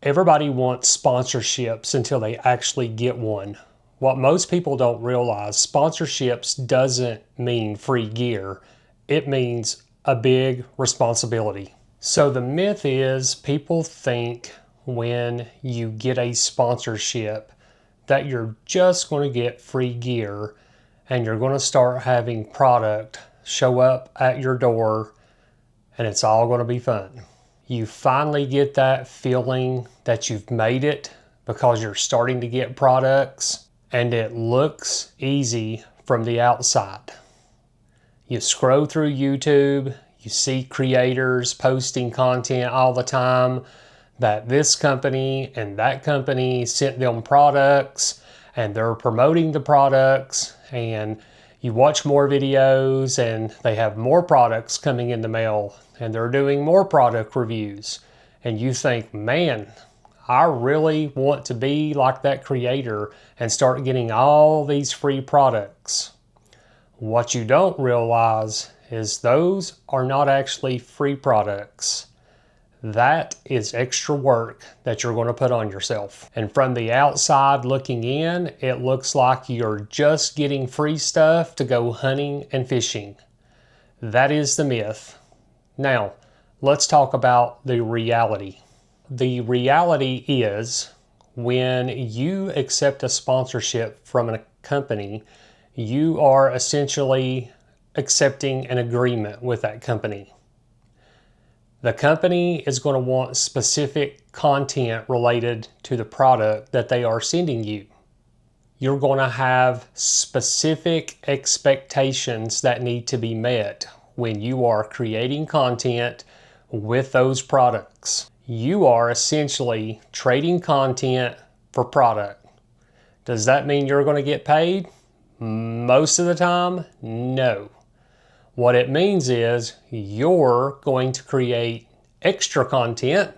Everybody wants sponsorships until they actually get one. What most people don't realize, sponsorships doesn't mean free gear. It means a big responsibility. So the myth is people think when you get a sponsorship that you're just going to get free gear and you're going to start having product show up at your door and it's all going to be fun. You finally get that feeling that you've made it because you're starting to get products and it looks easy from the outside. You scroll through YouTube, you see creators posting content all the time that this company and that company sent them products and they're promoting the products, and you watch more videos and they have more products coming in the mail and they're doing more product reviews, and you think, man, I really want to be like that creator and start getting all these free products. What you don't realize is those are not actually free products. That is extra work that you're going to put on yourself. And from the outside looking in, it looks like you're just getting free stuff to go hunting and fishing. That is the myth. Now, let's talk about the reality. The reality is when you accept a sponsorship from a company, you are essentially accepting an agreement with that company. The company is going to want specific content related to the product that they are sending you. You're going to have specific expectations that need to be met when you are creating content with those products. You are essentially trading content for product. Does that mean you're going to get paid? Most of the time, no. What it means is you're going to create extra content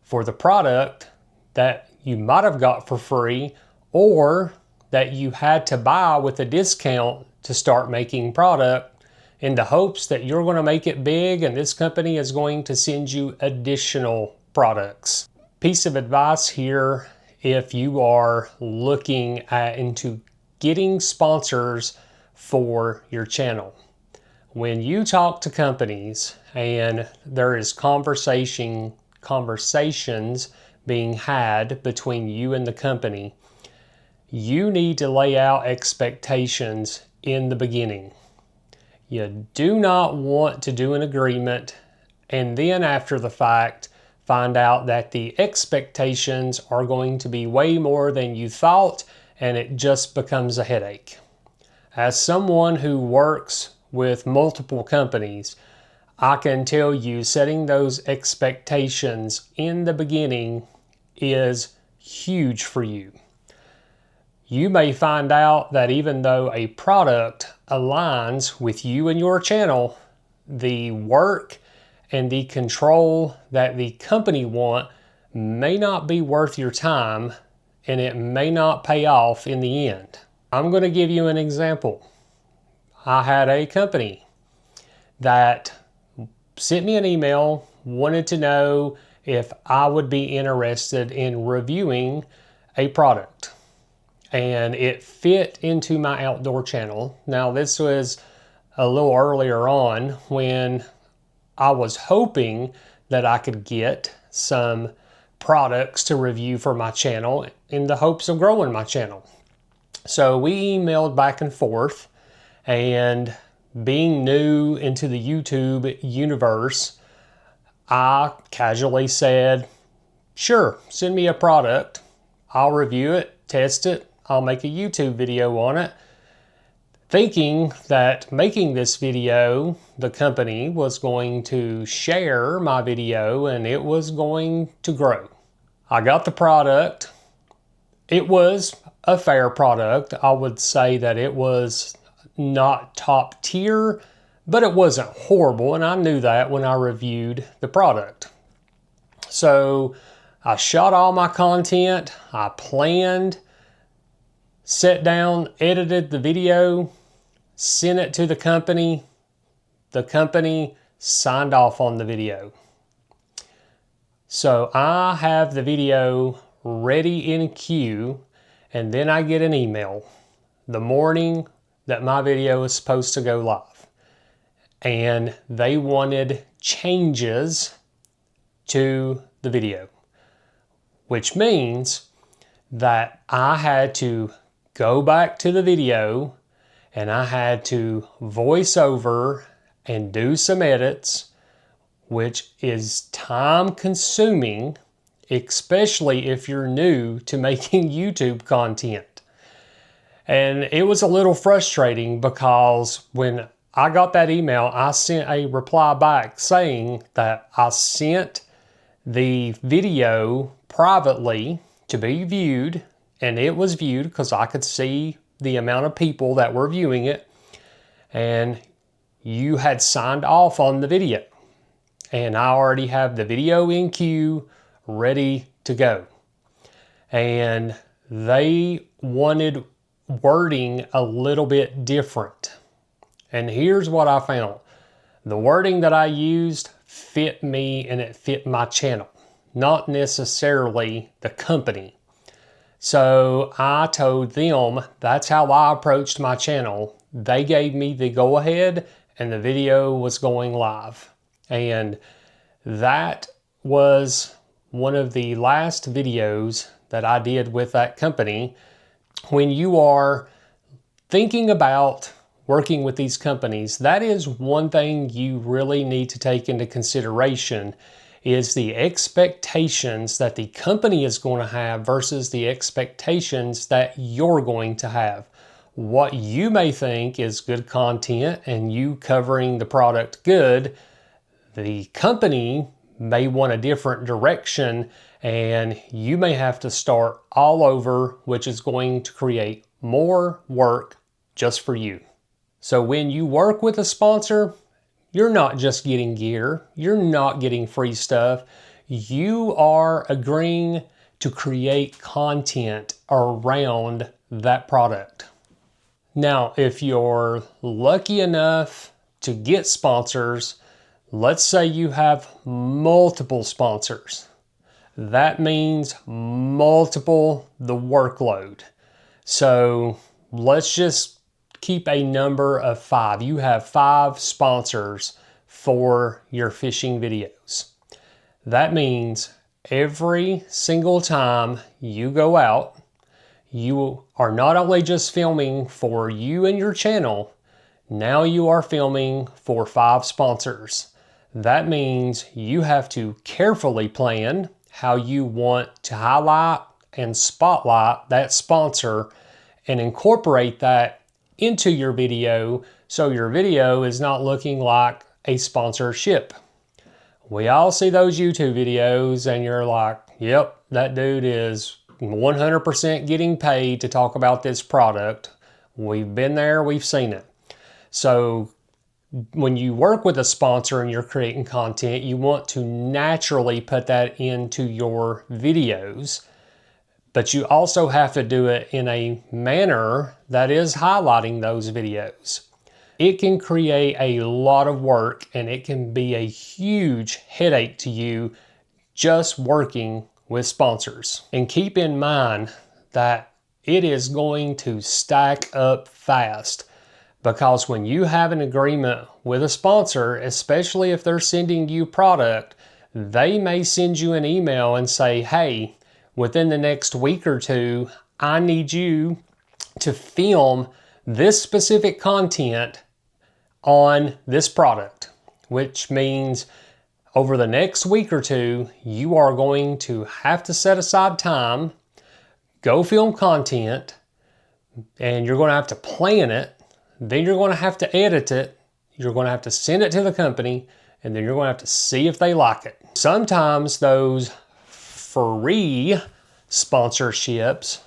for the product that you might have got for free or that you had to buy with a discount to start making product, in the hopes that you're going to make it big and this company is going to send you additional products. Piece of advice here, if you are looking into getting sponsors for your channel. When you talk to companies and there is conversations being had between you and the company, you need to lay out expectations in the beginning. You do not want to do an agreement and then after the fact find out that the expectations are going to be way more than you thought and it just becomes a headache. As someone who works with multiple companies, I can tell you setting those expectations in the beginning is huge for you. You may find out that even though a product aligns with you and your channel, the work and the control that the company want may not be worth your time and it may not pay off in the end. I'm going to give you an example. I had a company that sent me an email, wanted to know if I would be interested in reviewing a product. And it fit into my outdoor channel. Now this was a little earlier on when I was hoping that I could get some products to review for my channel in the hopes of growing my channel. So we emailed back and forth, and being new into the YouTube universe, I casually said, sure, send me a product. I'll review it, test it, I'll make a YouTube video on it, thinking that making this video, the company was going to share my video and it was going to grow. I got the product. It was a fair product. I would say that it was not top tier, but it wasn't horrible, and I knew that when I reviewed the product. So I shot all my content, I planned, sat down, edited the video, sent it to the company. The company signed off on the video. So I have the video ready in queue, and then I get an email the morning that my video is supposed to go live. And they wanted changes to the video, which means that I had to go back to the video and I had to voice over and do some edits, which is time consuming, especially if you're new to making YouTube content. And it was a little frustrating because when I got that email, I sent a reply back saying that I sent the video privately to be viewed, and it was viewed because I could see the amount of people that were viewing it, and you had signed off on the video. And I already have the video in queue ready to go. And they wanted wording a little bit different. And here's what I found. The wording that I used fit me and it fit my channel, not necessarily the company. So I told them that's how I approached my channel. They gave me the go ahead and the video was going live. And that was one of the last videos that I did with that company. When you are thinking about working with these companies, that is one thing you really need to take into consideration, is the expectations that the company is going to have versus the expectations that you're going to have. What you may think is good content and you covering the product good, the company may want a different direction and you may have to start all over, which is going to create more work just for you. So when you work with a sponsor, you're not just getting gear, you're not getting free stuff. You are agreeing to create content around that product. Now, if you're lucky enough to get sponsors, let's say you have multiple sponsors. That means multiple the workload. So let's just keep a number of 5. You have 5 sponsors for your fishing videos. That means every single time you go out, you are not only just filming for you and your channel, now you are filming for 5 sponsors. That means you have to carefully plan how you want to highlight and spotlight that sponsor and incorporate that into your video so your video is not looking like a sponsorship. We all see those YouTube videos and you're like, yep, that dude is 100% getting paid to talk about this product. We've been there, we've seen it. So when you work with a sponsor and you're creating content, you want to naturally put that into your videos. But you also have to do it in a manner that is highlighting those videos. It can create a lot of work and it can be a huge headache to you just working with sponsors. And keep in mind that it is going to stack up fast, because when you have an agreement with a sponsor, especially if they're sending you product, they may send you an email and say, hey, within the next week or 2, I need you to film this specific content on this product, which means over the next week or 2, you are going to have to set aside time, go film content, and you're going to have to plan it. Then you're going to have to edit it. You're going to have to send it to the company, and then you're going to have to see if they like it. Sometimes those free sponsorships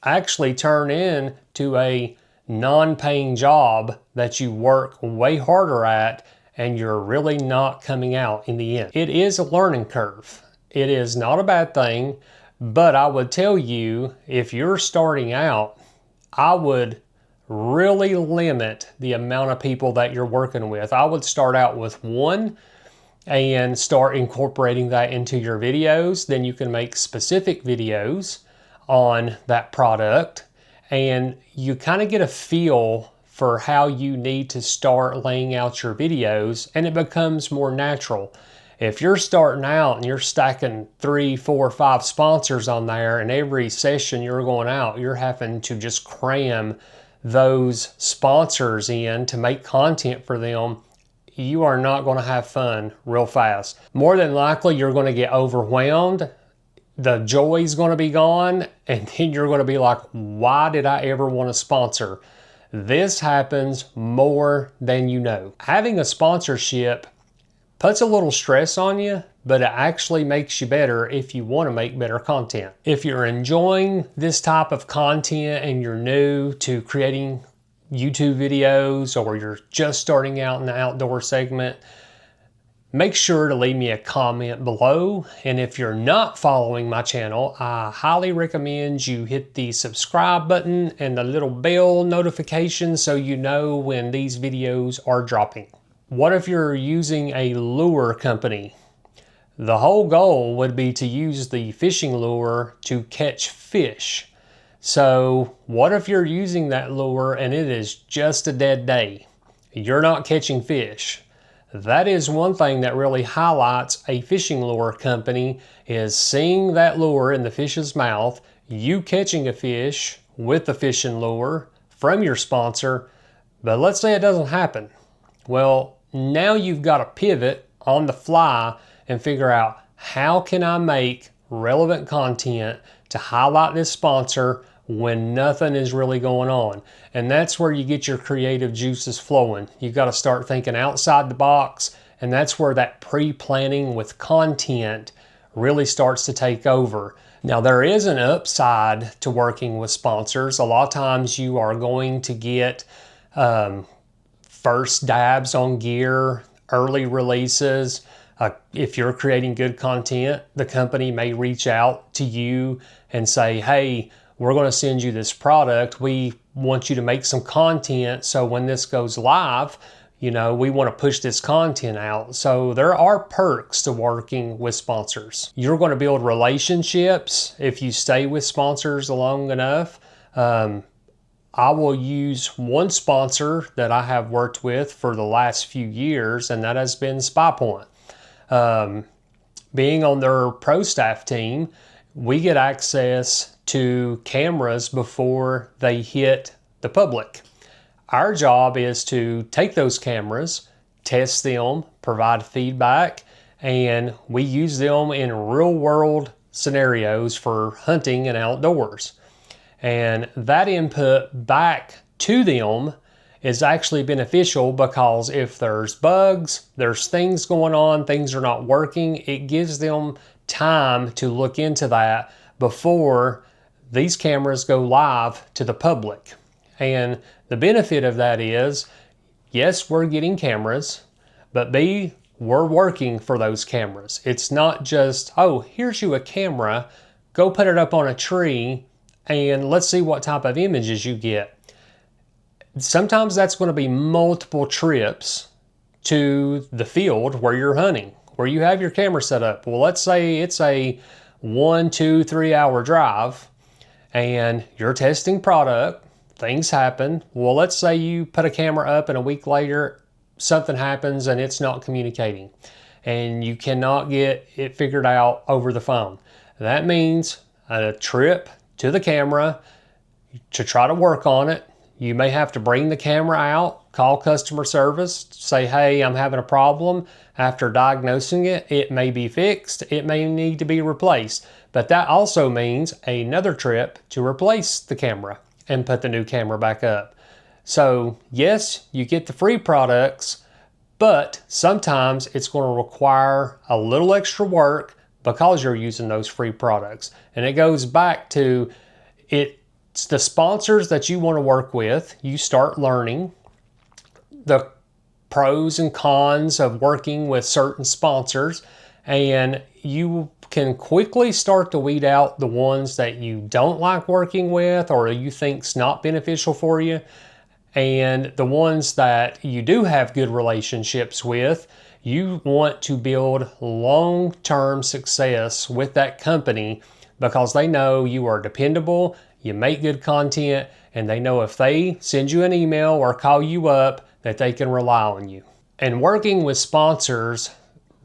actually turn into a non-paying job that you work way harder at and you're really not coming out in the end. It is a learning curve. It is not a bad thing, but I would tell you, if you're starting out, I would really limit the amount of people that you're working with. I would start out with 1 and start incorporating that into your videos. Then you can make specific videos on that product, and you kind of get a feel for how you need to start laying out your videos, and it becomes more natural. If you're starting out and you're stacking 3, 4, 5 sponsors on there, and every session you're going out, you're having to just cram those sponsors in to make content for them, you are not going to have fun real fast. More than likely, you're going to get overwhelmed. The joy is going to be gone, and then you're going to be like, why did I ever want to sponsor? This happens more than you know. Having a sponsorship puts a little stress on you, but it actually makes you better if you want to make better content. If you're enjoying this type of content and you're new to creating YouTube videos, or you're just starting out in the outdoor segment, make sure to leave me a comment below. And if you're not following my channel, I highly recommend you hit the subscribe button and the little bell notification so you know when these videos are dropping. What if you're using a lure company? The whole goal would be to use the fishing lure to catch fish. So what if you're using that lure and it is just a dead day? You're not catching fish. That is one thing that really highlights a fishing lure company, is seeing that lure in the fish's mouth, you catching a fish with the fishing lure from your sponsor. But let's say it doesn't happen. Well, now you've got to pivot on the fly and figure out, how can I make relevant content to highlight this sponsor when nothing is really going on? And that's where you get your creative juices flowing. You've got to start thinking outside the box, and that's where that pre-planning with content really starts to take over. Now, there is an upside to working with sponsors. A lot of times you are going to get first dabs on gear, early releases. If you're creating good content, the company may reach out to you and say, hey, we're going to send you this product. We want you to make some content, so when this goes live, we want to push this content out. So there are perks to working with sponsors. You're going to build relationships if you stay with sponsors long enough. I will use one sponsor that I have worked with for the last few years, and that has been SpyPoint. Being on their pro staff team, we get access to cameras before they hit the public. Our job is to take those cameras, test them, provide feedback, and we use them in real world scenarios for hunting and outdoors. And that input back to them is actually beneficial, because if there's bugs, there's things going on, things are not working, it gives them time to look into that before these cameras go live to the public. And the benefit of that is, yes, we're getting cameras, but B, we're working for those cameras. It's not just, oh, here's you a camera, go put it up on a tree and let's see what type of images you get. Sometimes that's going to be multiple trips to the field where you're hunting, where you have your camera set up. Well, let's say it's a 1, 2, 3 hour drive and you're testing product, things happen. Well, let's say you put a camera up and a week later something happens and it's not communicating and you cannot get it figured out over the phone. That means a trip to the camera to try to work on it. You may have to bring the camera out, call customer service, say, hey, I'm having a problem. After diagnosing it, it may be fixed, it may need to be replaced. But that also means another trip to replace the camera and put the new camera back up. So yes, you get the free products, but sometimes it's going to require a little extra work because you're using those free products. And it goes back to it's the sponsors that you want to work with. You start learning the pros and cons of working with certain sponsors, and you can quickly start to weed out the ones that you don't like working with or you think's not beneficial for you. And the ones that you do have good relationships with, You want to build long-term success with that company because they know you are dependable, you make good content, and they know if they send you an email or call you up that they can rely on you. And working with sponsors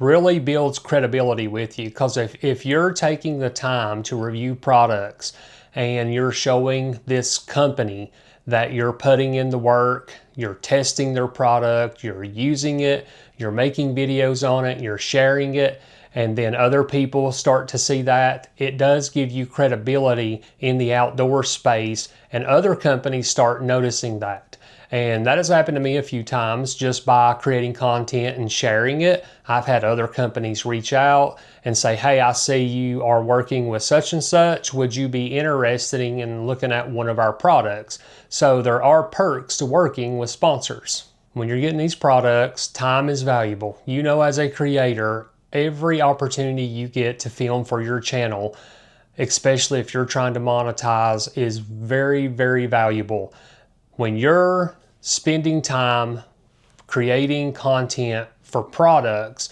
really builds credibility with you, because if you're taking the time to review products and you're showing this company that you're putting in the work, you're testing their product, you're using it, you're making videos on it, you're sharing it, and then other people start to see that, it does give you credibility in the outdoor space, and other companies start noticing that. And that has happened to me a few times just by creating content and sharing it. I've had other companies reach out and say, hey, I see you are working with such and such. Would you be interested in looking at one of our products? So there are perks to working with sponsors. When you're getting these products, time is valuable. You know, as a creator, every opportunity you get to film for your channel, especially if you're trying to monetize, is very, very valuable. When you're spending time creating content for products,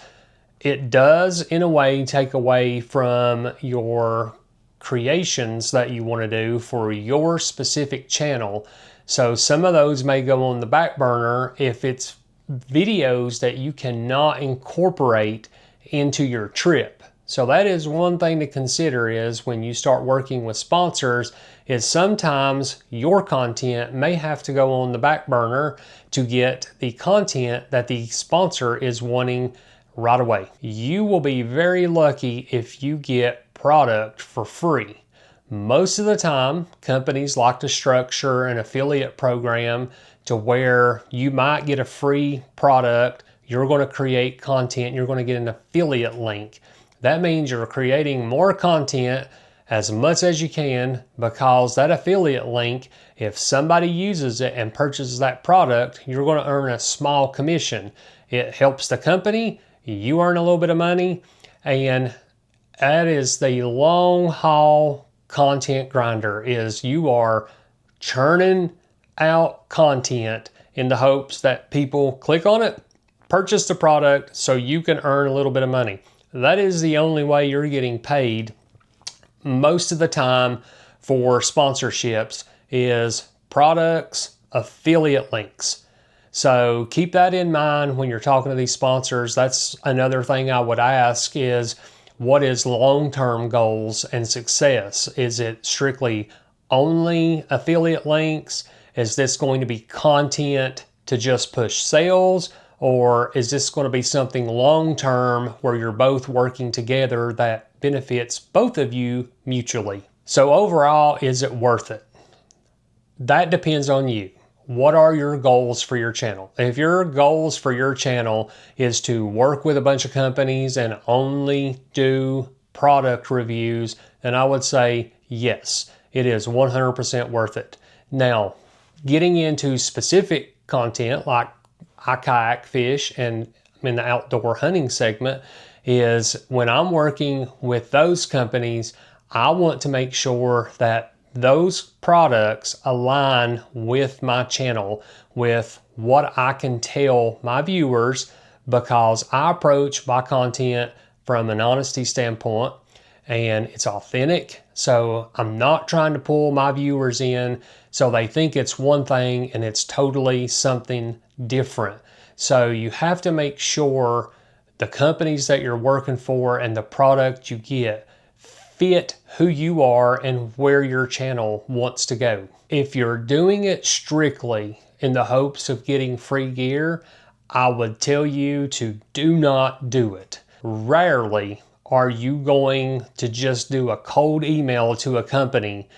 it does in a way take away from your creations that you want to do for your specific channel. So some of those may go on the back burner if it's videos that you cannot incorporate into your trip. So that is one thing to consider, is when you start working with sponsors, is sometimes your content may have to go on the back burner to get the content that the sponsor is wanting right away. You will be very lucky if you get product for free. Most of the time, companies like to structure an affiliate program to where you might get a free product, you're going to create content, you're going to get an affiliate link. That means you're creating more content as much as you can, because that affiliate link, if somebody uses it and purchases that product, you're going to earn a small commission. It helps the company, you earn a little bit of money, and that is the long haul content grinder, is you are churning out content in the hopes that people click on it, purchase the product, so you can earn a little bit of money. That is the only way you're getting paid most of the time for sponsorships, is products, affiliate links. So keep that in mind when you're talking to these sponsors. That's another thing I would ask, is what is long-term goals and success? Is it strictly only affiliate links? Is this going to be content to just push sales? Or is this going to be something long-term where you're both working together that benefits both of you mutually? So overall, is it worth it? That depends on you. What are your goals for your channel? If your goals for your channel is to work with a bunch of companies and only do product reviews, then I would say yes, it is 100% worth it. Now, getting into specific content like I kayak, fish, and I'm in the outdoor hunting segment, is when I'm working with those companies, I want to make sure that those products align with my channel, with what I can tell my viewers, because I approach my content from an honesty standpoint and it's authentic. So I'm not trying to pull my viewers in so they think it's one thing and it's totally something different. So you have to make sure the companies that you're working for and the product you get fit who you are and where your channel wants to go. If you're doing it strictly in the hopes of getting free gear, I would tell you to do not do it. Rarely are you going to just do a cold email to a company,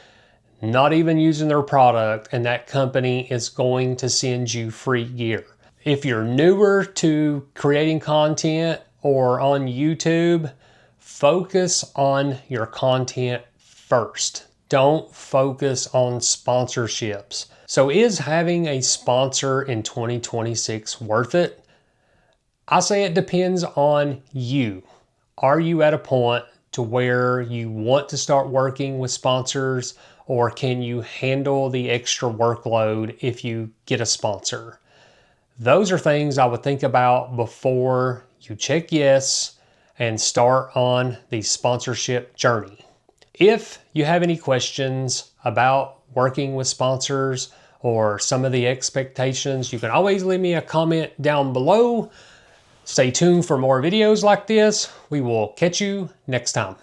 not even using their product, and that company is going to send you free gear. If you're newer to creating content or on YouTube, focus on your content first. Don't focus on sponsorships. So is having a sponsor in 2026 worth it? I say it depends on you. Are you at a point to where you want to start working with sponsors, or can you handle the extra workload if you get a sponsor? Those are things I would think about before you check yes and start on the sponsorship journey. If you have any questions about working with sponsors or some of the expectations, you can always leave me a comment down below. Stay tuned for more videos like this. We will catch you next time.